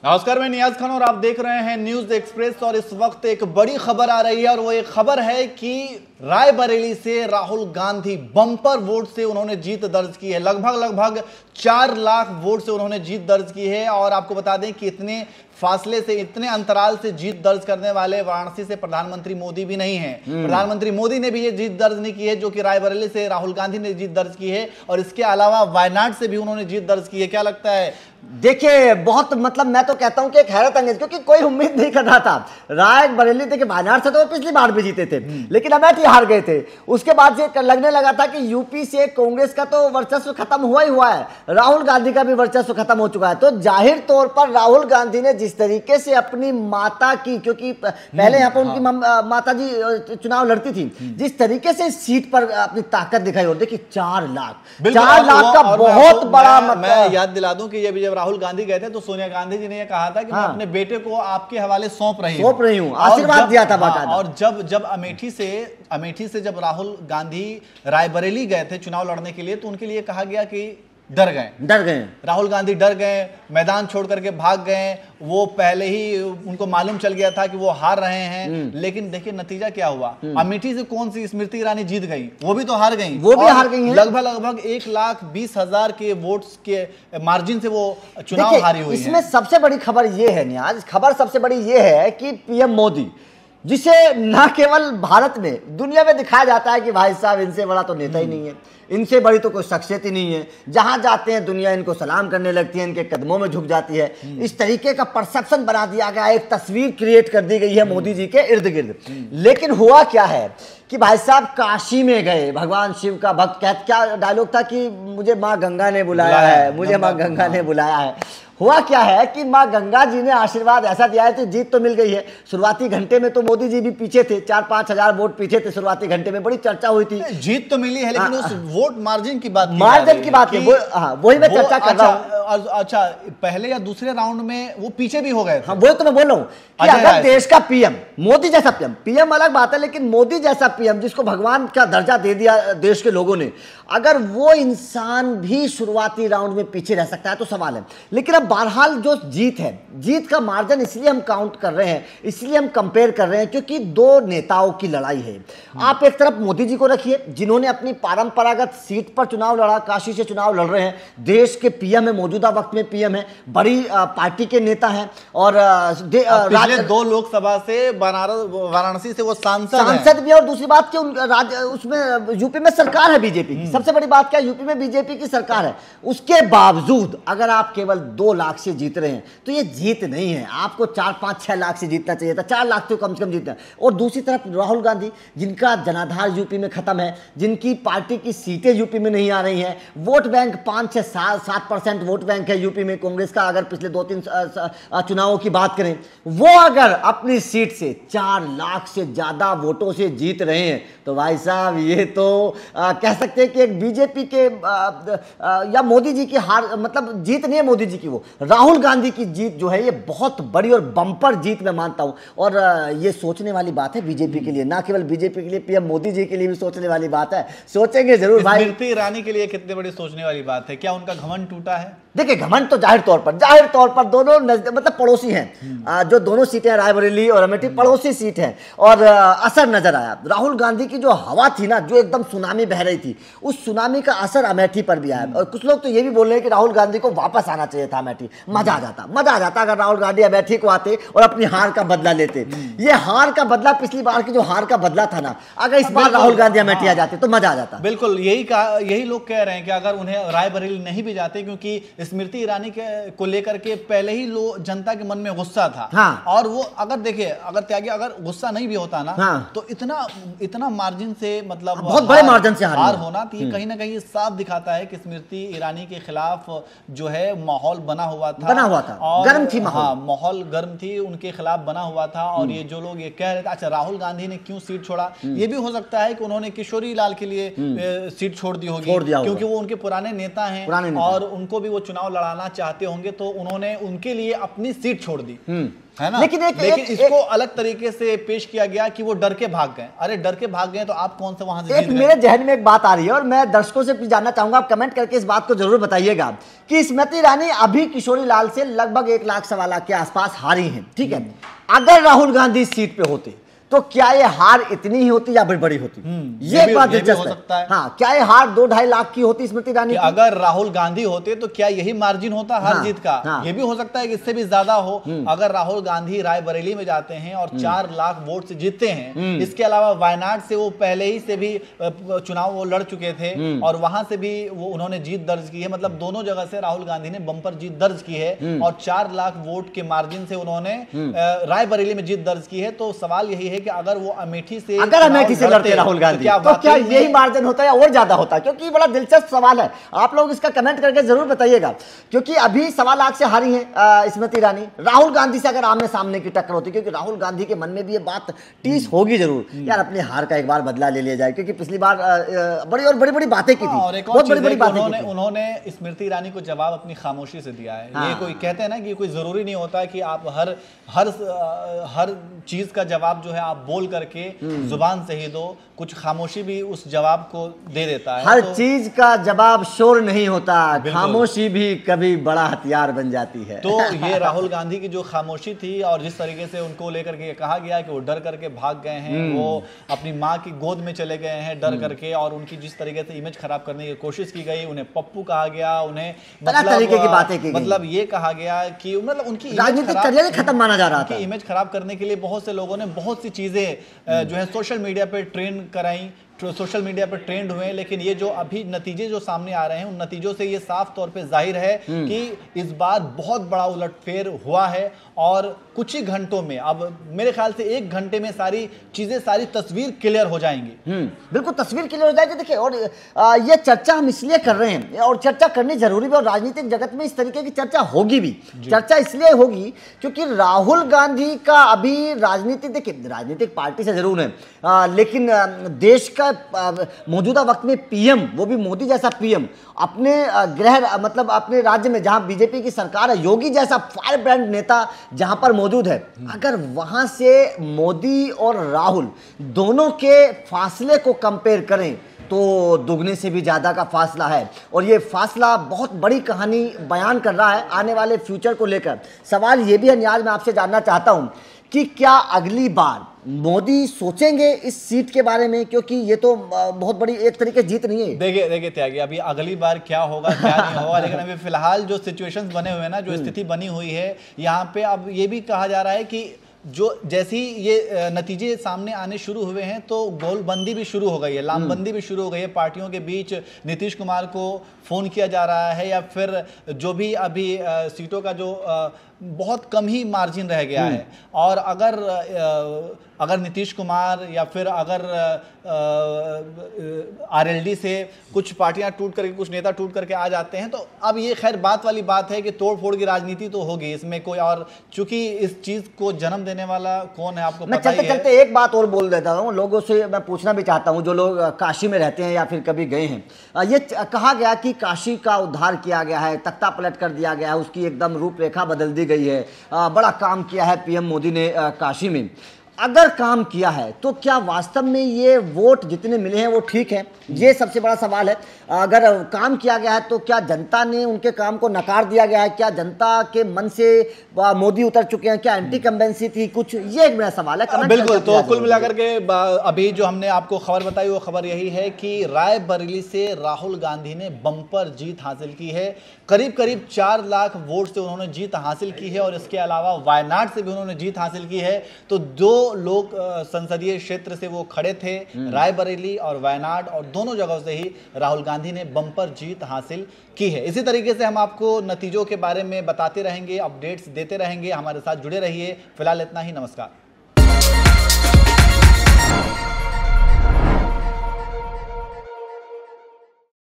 नमस्कार, मैं नियाज खान और आप देख रहे हैं न्यूज एक्सप्रेस। और इस वक्त एक बड़ी खबर आ रही है और वो एक खबर है कि रायबरेली से राहुल गांधी बम्पर वोट से उन्होंने जीत दर्ज की है। लगभग 4 लाख वोट से उन्होंने जीत दर्ज की है। और आपको बता दें कि इतने फासले से, इतने अंतराल से जीत दर्ज करने वाले वाराणसी से प्रधानमंत्री मोदी भी नहीं है। प्रधानमंत्री मोदी ने भी ये जीत दर्ज नहीं की है जो कि रायबरेली से राहुल गांधी ने जीत दर्ज की है। और इसके अलावा वायनाड से भी उन्होंने जीत दर्ज की है। क्या लगता है? देखिए, बहुत मैं तो कहता हूं कि एक हैरत अंगेज, क्योंकि कोई उम्मीद नहीं कर रहा था। रायबरेली देखिए, वायनाड से तो वो पिछली बार भी जीते थे, लेकिन अमेठी हार गए थे। उसके बाद से लगने लगा था कि यूपी से कांग्रेस का तो वर्चस्व खत्म हुआ ही हुआ है, राहुल गांधी का भी वर्चस्व खत्म हो चुका है। तो जाहिर तौर पर राहुल गांधी ने जिस तरीके से अपनी माता की, क्योंकि पहले यहाँ पर उनकी माता जी चुनाव लड़ती थी, जिस तरीके से सीट पर अपनी ताकत दिखाई, और देखिए 4 लाख का बहुत बड़ा। मैं याद दिला दूं कि जब राहुल गांधी गए थे तो सोनिया गांधी जी ने यह कहा था कि मैं अपने बेटे को आपके हवाले सौंप रही हूं, आशीर्वाद दिया था बाकायदा। और जब अमेठी से जब राहुल गांधी रायबरेली गए थे चुनाव लड़ने के लिए, तो उनके लिए कहा गया कि डर गए राहुल गांधी, डर गए, मैदान छोड़ करके भाग गए। वो पहले ही उनको मालूम चल गया था कि वो हार रहे हैं। लेकिन देखिए नतीजा क्या हुआ। अमेठी से कौन सी स्मृति ईरानी जीत गई, वो भी तो हार गई। लगभग 1,20,000 के वोट्स के मार्जिन से वो चुनाव हारी हुई है। इसमें सबसे बड़ी खबर ये है नियाज, सबसे बड़ी ये है कि पीएम मोदी, जिसे न केवल भारत में, दुनिया में दिखाया जाता है कि भाई साहब इनसे बड़ा तो नेता ही नहीं है, इनसे बड़ी तो कोई शख्सियत ही नहीं है, जहां जाते हैं दुनिया इनको सलाम करने लगती है, इनके कदमों में झुक जाती है। इस तरीके का परसेप्शन बना दिया गया, एक तस्वीर क्रिएट कर दी गई है मोदी जी के इर्द गिर्द। लेकिन हुआ क्या है कि भाई साहब काशी में गए, भगवान शिव का भक्त, क्या डायलॉग था कि मुझे माँ गंगा ने बुलाया है, मुझे माँ गंगा ने बुलाया है। हुआ क्या है कि माँ गंगा जी ने आशीर्वाद ऐसा दिया है तो जीत तो मिल गई है। शुरुआती घंटे में तो मोदी जी भी पीछे थे, 4-5 हजार वोट पीछे थे। शुरुआती घंटे में बड़ी चर्चा हुई थी, जीत तो मिली है, लेकिन उस वोट मार्जिन की बात है, वही मैं चर्चा कर रहा हूँ। अच्छा, पहले या दूसरे राउंड में वो पीछे भी हो गए थे। हाँ, वही तो मैं बोल रहा हूँ कि अगर देश का पीएम, मोदी जैसा पीएम अलग बात है, लेकिन मोदी जैसा पीएम जिसको भगवान का दर्जा दे दिया देश के लोगों ने, अगर वो इंसान भी शुरुआती राउंड में पीछे रह सकता है तो सवाल है। लेकिन अब बहरहाल जो जीत है, जीत का मार्जिन इसलिए हम काउंट कर रहे हैं, इसलिए हम कंपेयर कर रहे हैं क्योंकि 2 नेताओं की लड़ाई है। आप एक तरफ मोदी जी को रखिए, जिन्होंने अपनी परंपरागत सीट पर चुनाव लड़ा, काशी से चुनाव लड़ रहे हैं, देश के पीएम है, मौजूदा वक्त में पीएम है, बड़ी पार्टी के नेता हैं, और पिछले 2 लोकसभा से वाराणसी से वो सांसद भी। और दूसरी बात कि उसमें यूपी में सरकार है बीजेपी की। सबसे बड़ी बात क्या, यूपी में बीजेपी की सरकार है। उसके बावजूद अगर आप केवल 2 लाख से जीत रहे हैं तो ये जीत नहीं है, आपको 4-5-6 लाख से जीतना चाहिए था। 4 लाख से कम जीतना है। और दूसरी तरफ राहुल गांधी, जिनका जनाधार यूपी में खत्म है, जिनकी पार्टी की सीटें यूपी में नहीं आ रही हैं, वोट बैंक 5-7% वोट बैंक है यूपी में कांग्रेस का। अगर पिछले 2-3 चुनावों की बात करें, वो अगर अपनी सीट से 4 लाख से ज्यादा वोटों से जीत रहे हैं तो भाई साहब ये तो कह सकते हैं कि एक बीजेपी के या मोदी जी की हार, मतलब जीत नहीं है मोदी जी की, वो राहुल गांधी की जीत जो है ये बहुत बड़ी और बम्पर जीत मैं मानता हूं। और ये सोचने वाली बात है बीजेपी के लिए, ना केवल बीजेपी के लिए, पीएम मोदी जी के लिए भी सोचने वाली बात है। सोचेंगे जरूर भाई। स्मृति ईरानी के लिए कितनी बड़ी सोचने वाली बात है। क्या उनका घमंड टूटा है? देखिए, घमंड तो जाहिर तौर पर दोनों मतलब पड़ोसी हैं। जो दोनों सीटें रायबरेली और अमेठी पड़ोसी सीट हैं, और असर नजर आया। राहुल गांधी की जो हवा थी ना, जो एकदम सुनामी बह रही थी, उस सुनामी का असर अमेठी पर भी आया। और कुछ लोग तो ये भी बोल रहे हैं कि राहुल गांधी को वापस आना चाहिए था अमेठी। मजा आ जाता अगर राहुल गांधी अमेठी को आते और अपनी हार का बदला लेते। ये हार का बदला, पिछली बार की जो हार का बदला था ना, अगर इस बार राहुल गांधी अमेठी आ जाते तो मजा आ जाता। बिल्कुल, यही लोग कह रहे हैं कि अगर उन्हें रायबरेली नहीं भी जाते, क्योंकि स्मृति ईरानी को लेकर के पहले ही जनता के मन में गुस्सा था। हाँ। और वो अगर देखिए, अगर त्यागी अगर गुस्सा नहीं भी होता ना, हाँ। तो इतना मार्जिन से, मतलब बहुत बड़े मार्जिन से हार होना, तो ये कहीं ना कहीं साफ दिखाता है कि स्मृति ईरानी के खिलाफ जो है माहौल बना हुआ था। और गर्म थी माहौल गर्म थी, उनके खिलाफ बना हुआ था। और ये जो लोग ये कह रहे थे, अच्छा राहुल गांधी ने क्यों सीट छोड़ा, ये भी हो सकता है कि उन्होंने किशोरी लाल के लिए सीट छोड़ दी होगी, क्योंकि वो उनके पुराने नेता हैं और उनको भी वो चुनाव लड़ाना चाहते होंगे तो उन्होंने उनके लिए अपनी सीट छोड़ दी, है ना। लेकिन इसको अलग तरीके से पेश किया गया कि वो डर के भाग गए। अरे डर के भाग गए तो आप कौन से वहां से जीत गए? मेरे जहन में एक बात आ रही है और मैं दर्शकों से जानना चाहूंगा, आप कमेंट करके इस बात को जरूर बताइएगा कि स्मृति ईरानी अभी किशोरी लाल से लगभग 1 लाख सवा लाख के आसपास हारी हैं, ठीक है। अगर राहुल गांधी इस सीट पे होते तो क्या ये हार इतनी ही होती या बड़ी होती? ये बात दिलचस्प है। हाँ, क्या ये हार 2-2.5 लाख की होती स्मृति ईरानी? अगर राहुल गांधी होते तो क्या यही मार्जिन होता हार जीत का? ये भी हो सकता है कि इससे भी ज्यादा हो। अगर राहुल गांधी रायबरेली में जाते हैं और 4 लाख वोट से जीतते हैं, इसके अलावा वायनाड से वो पहले ही से भी चुनाव वो लड़ चुके थे और वहां से भी वो उन्होंने जीत दर्ज की है। मतलब दोनों जगह से राहुल गांधी ने बंपर जीत दर्ज की है और 4 लाख वोट के मार्जिन से उन्होंने रायबरेली में जीत दर्ज की है। तो सवाल यही है कि अगर वो अमेठी से लड़ते राहुल गांधी तो क्या यही मार्जिन होता है या और ज्यादा होता है? क्योंकि बड़ा दिलचस्प सवाल है, आप लोग इसका कमेंट करके जरूर बताइएगा। क्योंकि अभी 1.25 लाख से हारी है स्मृति ईरानी। राहुल गांधी से अगर आमने सामने की टक्कर होती, क्योंकि राहुल गांधी के मन में भी ये बात टीस होगी जरूर, यार अपनी हार का एक बार बदला ले लिया जाए, क्योंकि पिछली बार बड़ी बातें की थी, बहुत बड़ी बातें। उन्होंने स्मृति ईरानी को जवाब अपनी खामोशी से दिया है। ये कोई कहते हैं ना कि कोई जरूरी नहीं होता कि आप हर चीज का जवाब जो है आप बोल करके जुबान से ही दो, कुछ खामोशी भी उस जवाब को दे देता है। हर चीज का जवाब शोर नहीं होता, खामोशी भी कभी बड़ा हथियार बन जाती है। तो ये राहुल गांधी की जो खामोशी थी और जिस तरीके से उनको लेकर के कहा गया कि वो डर करके भाग गए हैं, वो अपनी माँ की गोद में चले गए हैं डर करके, और उनकी जिस तरीके से इमेज खराब करने की कोशिश की गई, उन्हें पप्पू कहा गया, उन्हें तरीके की बातें की, मतलब ये कहा गया कि मतलब उनकी राजनीतिक करियर खत्म माना जा रहा था। इमेज खराब करने के लिए बहुत से लोगों ने बहुत सी चीजें जो है सोशल मीडिया पे ट्रेंड कराई, सोशल मीडिया पर ट्रेंड हुए। लेकिन ये जो अभी नतीजे जो सामने आ रहे हैं, उन नतीजों से ये साफ तौर पे जाहिर है कि इस बार बहुत बड़ा उलटफेर हुआ है और कुछ ही घंटों में, अब मेरे ख्याल से 1 घंटे में सारी चीजें, सारी तस्वीर क्लियर हो जाएंगी। बिल्कुल तस्वीर क्लियर हो जाएगी। देखिए, और ये चर्चा हम इसलिए कर रहे हैं और चर्चा करनी जरूरी भी, और राजनीतिक जगत में इस तरीके की चर्चा होगी भी। चर्चा इसलिए होगी क्योंकि राहुल गांधी का अभी राजनीति, देखिए राजनीतिक पार्टी से जरूर है, लेकिन देश का मौजूदा वक्त में पीएम, वो भी मोदी जैसा पीएम, अपने गृह मतलब अपने राज्य में जहां बीजेपी की सरकार है, योगी जैसा फायर ब्रांड नेता जहां पर मौजूद है, अगर वहां से मोदी और राहुल दोनों के फासले को कंपेयर करें तो दुगने से भी ज्यादा का फासला है। और ये फासला बहुत बड़ी कहानी बयान कर रहा है आने वाले फ्यूचर को लेकर। सवाल ये भी है नियाज, मैं आपसे जानना चाहता हूं कि क्या अगली बार मोदी सोचेंगे इस सीट के बारे में, क्योंकि ये तो बहुत बड़ी एक तरीके जीत नहीं है। देखिए त्यागी, अभी अगली बार क्या होगा क्या नहीं होगा, लेकिन अभी फिलहाल जो सिचुएशंस बने हुए हैं ना, जो स्थिति बनी हुई है यहाँ पे, अब ये भी कहा जा रहा है कि जो जैसे ही ये नतीजे सामने आने शुरू हुए हैं तो गोलबंदी भी शुरू हो गई है, लामबंदी भी शुरू हो गई है। पार्टियों के बीच नीतीश कुमार को फोन किया जा रहा है, या फिर जो भी अभी सीटों का जो बहुत कम ही मार्जिन रह गया है, और अगर नीतीश कुमार या फिर अगर आरएलडी से कुछ पार्टियां टूट करके, कुछ नेता टूट करके आ जाते हैं, तो अब ये खैर बात वाली बात है कि तोड़ फोड़ की राजनीति तो होगी इसमें कोई, और चूंकि इस चीज को जन्म देने वाला कौन है आपको पता ही है। चलते एक बात और बोल देता हूँ, लोगों से मैं पूछना भी चाहता हूँ जो लोग काशी में रहते हैं या फिर कभी गए हैं। ये कहा गया कि काशी का उद्धार किया गया है, तख्ता पलट कर दिया गया है, उसकी एकदम रूपरेखा बदल दी गई है, बड़ा काम किया है पीएम मोदी ने काशी में। अगर काम किया है तो क्या वास्तव में ये वोट जितने मिले हैं वो ठीक है? ये सबसे बड़ा सवाल है। अगर काम किया गया है तो क्या जनता ने उनके काम को नकार दिया गया है? क्या जनता के मन से मोदी उतर चुके हैं? क्या एंटी कंबेंसी थी कुछ? ये एक मेरा सवाल है। बिल्कुल, तो कुल मिलाकर के अभी जो हमने आपको खबर बताई वो खबर यही है कि रायबरेली से राहुल गांधी ने बम्पर जीत हासिल की है। करीब 4 लाख वोट से उन्होंने जीत हासिल की है, और इसके अलावा वायनाड से भी उन्होंने जीत हासिल की है। तो 2 लोग संसदीय क्षेत्र से वो खड़े थे, रायबरेली और वायनाड, और दोनों जगहों से ही राहुल गांधी ने बम्पर जीत हासिल की है। इसी तरीके से हम आपको नतीजों के बारे में बताते रहेंगे, अपडेट्स देते रहेंगे, हमारे साथ जुड़े रहिए। फिलहाल इतना ही, नमस्कार।